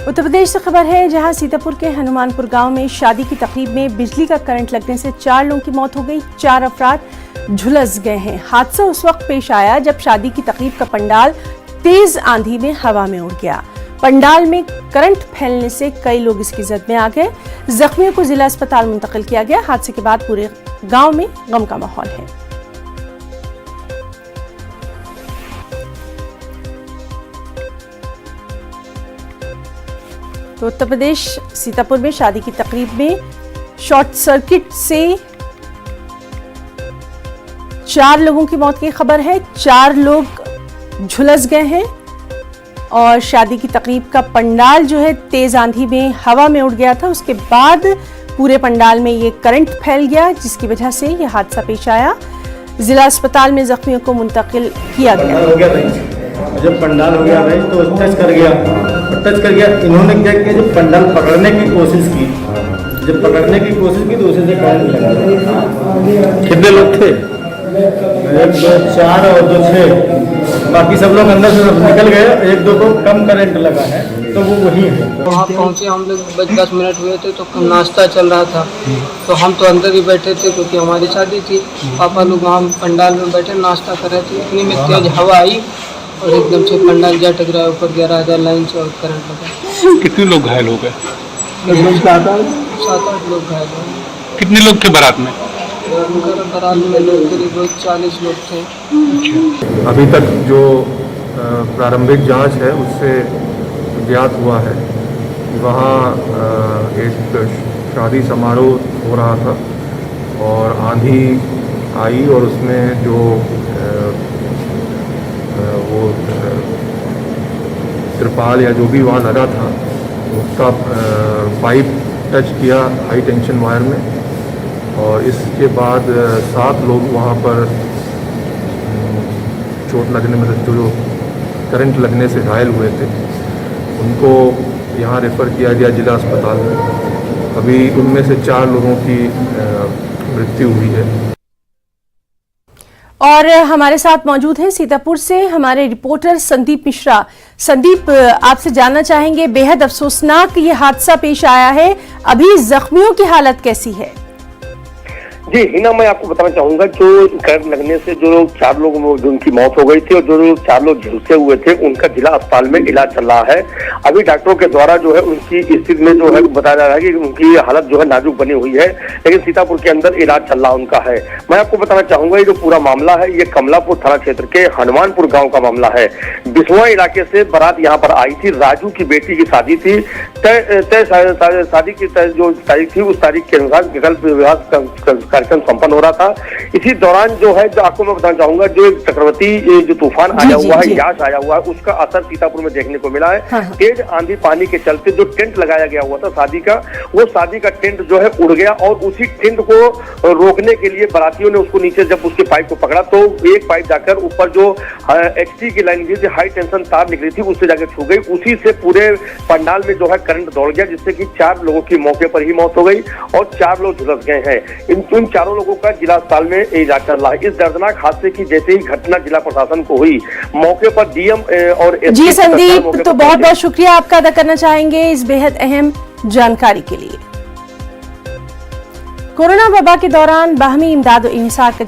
उत्तर प्रदेश से खबर है, जहां सीतापुर के हनुमानपुर गांव में शादी की तकरीब में बिजली का करंट लगने से 4 लोगों की मौत हो गई। 4 अफराद झुलस गए हैं। हादसा उस वक्त पेश आया जब शादी की तकरीब का पंडाल तेज आंधी में हवा में उड़ गया। पंडाल में करंट फैलने से कई लोग इसकी जद में आ गए। जख्मियों को जिला अस्पताल मुंतकिल किया गया। हादसे के बाद पूरे गांव में गम का माहौल है। तो उत्तर प्रदेश सीतापुर में शादी की तकरीब में शॉर्ट सर्किट से 4 लोगों की मौत की खबर है। 4 लोग झुलस गए हैं और शादी की तकरीब का पंडाल जो है तेज आंधी में हवा में उड़ गया था। उसके बाद पूरे पंडाल में ये करंट फैल गया, जिसकी वजह से ये हादसा पेश आया। जिला अस्पताल में जख्मियों को मुंतकिल किया गया। जब पंडाल हो गया भाई तो टच कर गया। इन्होंने क्या किया, जब पंडाल पकड़ने की कोशिश की तो उसे से करंट लगा। कितने लोग थे? 1, 2, 4 और 2, 6। बाकी सब लोग अंदर से निकल गए। 1, 2 को कम करंट लगा है तो वो वही है। वहाँ पहुँचे हम लोग 10 मिनट हुए थे तो नाश्ता चल रहा था, तो हम तो अंदर ही बैठे थे क्योंकि हमारी शादी थी। पापा लोग वहाँ पंडाल में बैठे नाश्ता कर रहे थे। इतनी में तेज हवा आई और एकदम से पंडाल जा टकराया, ऊपर 11,000 लाइन से और करंट लगा। कितने लोग घायल हो गए? 7-8 लोग घायल हो गए। कितने लोग थे बारात में? बारात में लोग करीब 40 लोग थे। अभी तक जो प्रारंभिक जांच है उससे ज्ञात हुआ है कि वहाँ एक शादी समारोह हो रहा था और आंधी आई और उसमें जो वो त्रिपाल या जो भी वहाँ लगा था उसका पाइप टच किया हाई टेंशन वायर में, और इसके बाद 7 लोग वहाँ पर चोट लगने में जो करंट लगने से घायल हुए थे उनको यहाँ रेफ़र किया गया जिला अस्पताल में। अभी उनमें से 4 लोगों की मृत्यु हुई है। और हमारे साथ मौजूद हैं सीतापुर से हमारे रिपोर्टर संदीप मिश्रा। संदीप, आपसे जानना चाहेंगे, बेहद अफसोसनाक ये हादसा पेश आया है, अभी जख्मियों की हालत कैसी है? जी हिना, मैं आपको बताना चाहूंगा जो करंट लगने से जो 4 लोग उनकी मौत हो गई थी और जो 4 लोग झुलसे हुए थे उनका जिला अस्पताल में इलाज चल रहा है। अभी डॉक्टरों के द्वारा जो है उनकी स्थिति में जो है बताया जा रहा है कि उनकी हालत जो है नाजुक बनी हुई है, लेकिन सीतापुर के अंदर इलाज चल रहा उनका है। मैं आपको बताना चाहूंगा ये जो पूरा मामला है ये कमलापुर थाना क्षेत्र के हनुमानपुर गाँव का मामला है। बिस्वा इलाके से बारात यहाँ पर आई थी। राजू की बेटी की शादी थी। शादी की जो तारीख थी उस तारीख के अनुसार विकल्प विवाह कार्यक्रम संपन्न हो रहा था। इसी दौरान जो है जो आपको मैं बताना चाहूंगा जो एक चक्रवर्ती जो तूफान आया हुआ है, यास आया हुआ है, उसका असर सीतापुर में देखने को मिला है। हाँ। तेज आंधी पानी के चलते जो टेंट लगाया गया हुआ था शादी का, वो शादी का टेंट जो है उड़ गया और उसी टेंट को रोकने के लिए बारातियों ने उसको नीचे जब उसके पाइप को पकड़ा तो एक पाइप जाकर ऊपर जो HT की लाइन थी, हाई टेंशन तार निकली थी, उससे जाकर छू गई। उसी से पूरे पंडाल में जो है करंट दौड़ गया, जिससे कि 4 लोगों की मौके पर ही मौत हो गई और 4 लोग झुलस गए हैं। इन 4 लोगों का जिला अस्पताल में इलाज चल रहा है। इस दर्दनाक हादसे की जैसे ही घटना जिला प्रशासन को हुई, मौके पर DM और जी संदीप, तो बहुत बहुत शुक्रिया आपका अदा करना चाहेंगे इस बेहद अहम जानकारी के लिए। कोरोना वबा के दौरान बाहमी इमदाद और इंसार का